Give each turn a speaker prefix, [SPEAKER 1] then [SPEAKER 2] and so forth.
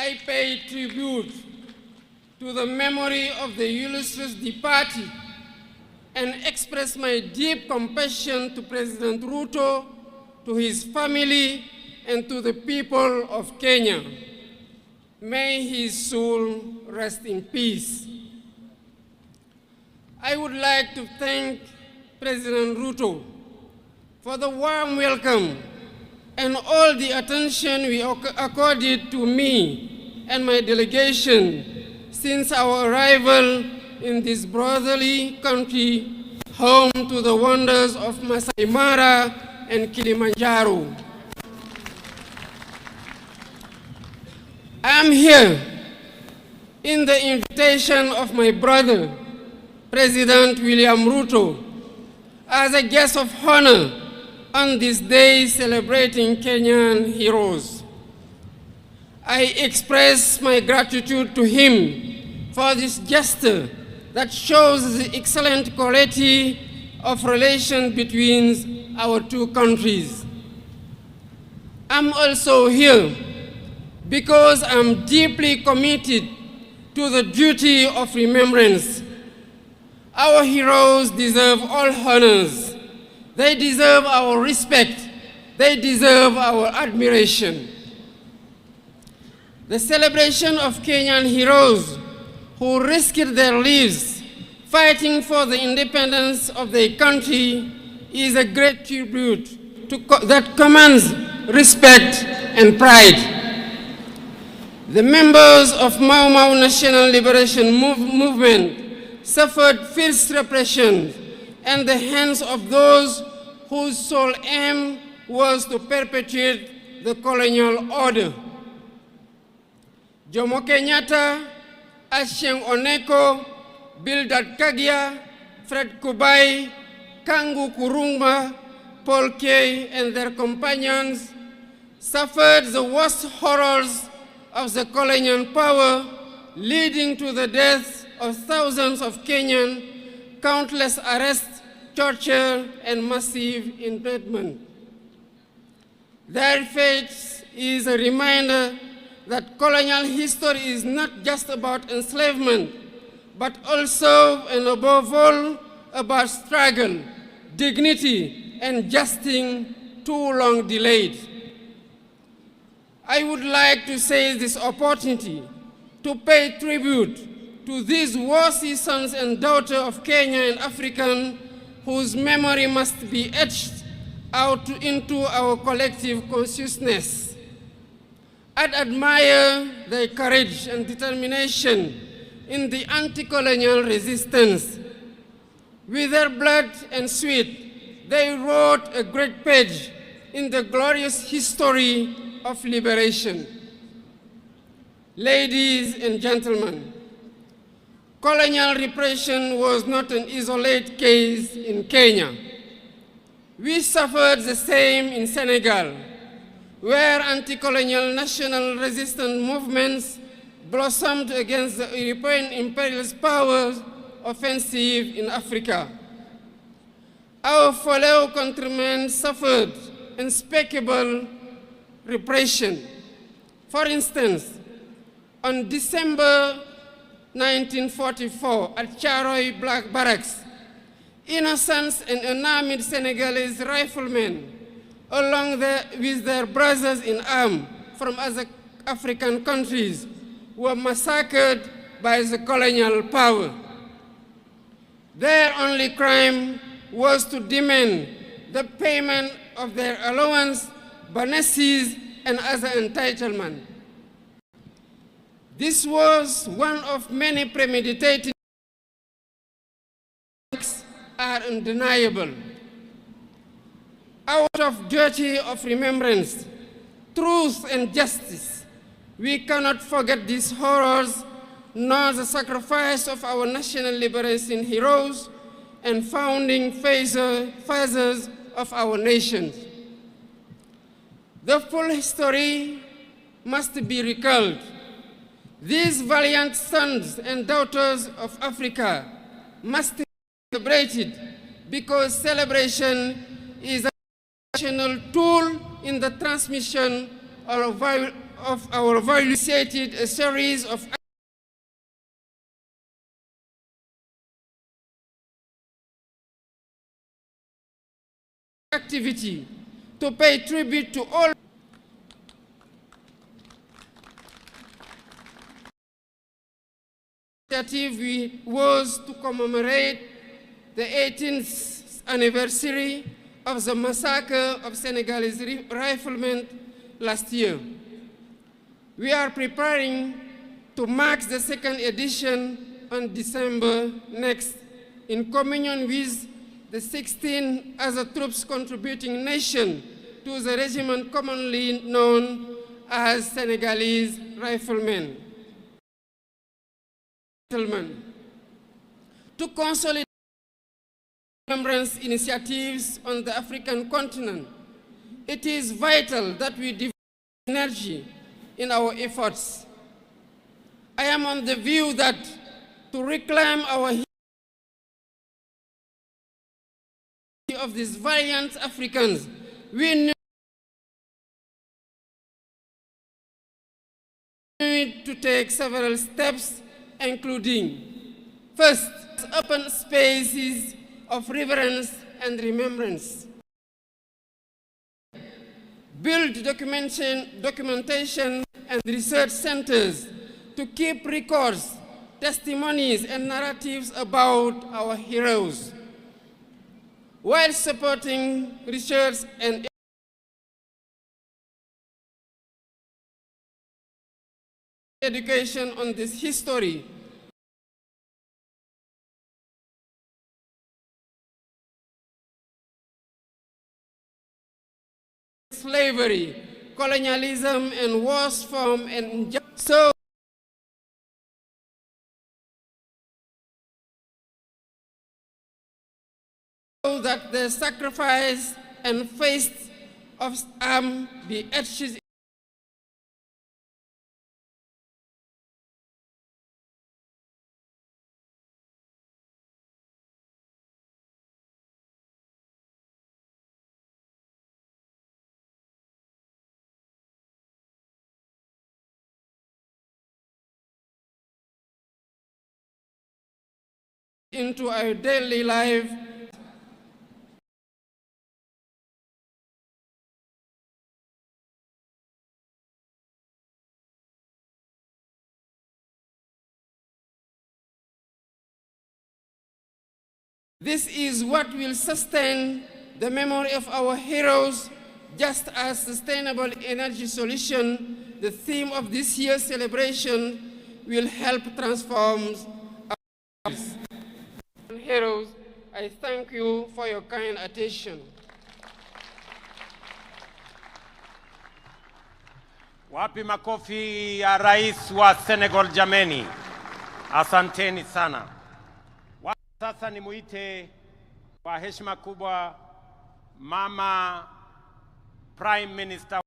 [SPEAKER 1] I pay tribute to the memory of the illustrious departed and express my deep compassion to President Ruto, to his family, and to the people of Kenya. May his soul rest in peace. I would like to thank President Ruto for the warm welcome and all the attention we accorded to me and my delegation since our arrival in this brotherly country, home to the wonders of Masai Mara and Kilimanjaro. I am here in the invitation of my brother, President William Ruto, as a guest of honor on this day celebrating Kenyan heroes. I express my gratitude to him for this gesture that shows the excellent quality of relations between our two countries. I'm also here because I'm deeply committed to the duty of remembrance. Our heroes deserve all honors. They deserve our respect. They deserve our admiration. The celebration of Kenyan heroes who risked their lives fighting for the independence of their country is a great tribute that commands respect and pride. The members of Mau Mau National Liberation Movement suffered fierce repression at the hands of those whose sole aim was to perpetuate the colonial order. Jomo Kenyatta, Achieng Oneko, Bildad Kagia, Fred Kubai, Kangu Kurungwa, Paul Kay, and their companions suffered the worst horrors of the colonial power, leading to the deaths of thousands of Kenyans, countless arrests, torture, and massive internment. Their fate is a reminder that colonial history is not just about enslavement, but also and above all about struggle, dignity, and justice too long delayed. I would like to seize this opportunity to pay tribute to these worthy sons and daughters of Kenya and African whose memory must be etched out into our collective consciousness. I admire their courage and determination in the anti-colonial resistance. With their blood and sweat, they wrote a great page in the glorious history of liberation. Ladies and gentlemen, colonial repression was not an isolated case in Kenya. We suffered the same in Senegal, where anti-colonial national resistance movements blossomed against the European imperialist powers offensive in Africa. Our fellow countrymen suffered unspeakable repression. For instance, on December 1944 at Charoy Black Barracks, innocent and unarmed Senegalese riflemen, along with their brothers in arms from other African countries, were massacred by the colonial power. Their only crime was to demand the payment of their allowance, bonuses, and other entitlements. This was one of many premeditated acts are undeniable. Out of duty of remembrance, truth and justice, we cannot forget these horrors, nor the sacrifice of our national liberation heroes and founding fathers of our nation. The full history must be recalled. These valiant sons and daughters of Africa must be celebrated because celebration is a national tool in the transmission of of our values, initiated a series of activity to pay tribute to all initiative was to commemorate the 18th anniversary of the massacre of Senegalese riflemen last year. We are preparing to mark the second edition on December next in communion with the 16 other troops contributing nations to the regiment commonly known as Senegalese riflemen. To consolidate remembrance initiatives on the African continent, it is vital that we devote energy in our efforts. I am on the view that to reclaim our history of these valiant Africans, we need to take several steps, including, first, open spaces of reverence and remembrance. Build documentation and research centers to keep records, testimonies, and narratives about our heroes, while supporting research and education on this history. Slavery, colonialism, and wars form and injustice. So that the sacrifice and faith of arms be etched into our daily life. This is what will sustain the memory of our heroes, just as sustainable energy solution, the theme of this year's celebration, will help transform our heroes. I thank you for your kind attention.
[SPEAKER 2] Wapi makofi ya Rais wa Senegal jameni. Asanteni sana. Sasa nimuite kwa heshima kubwa Mama Prime Minister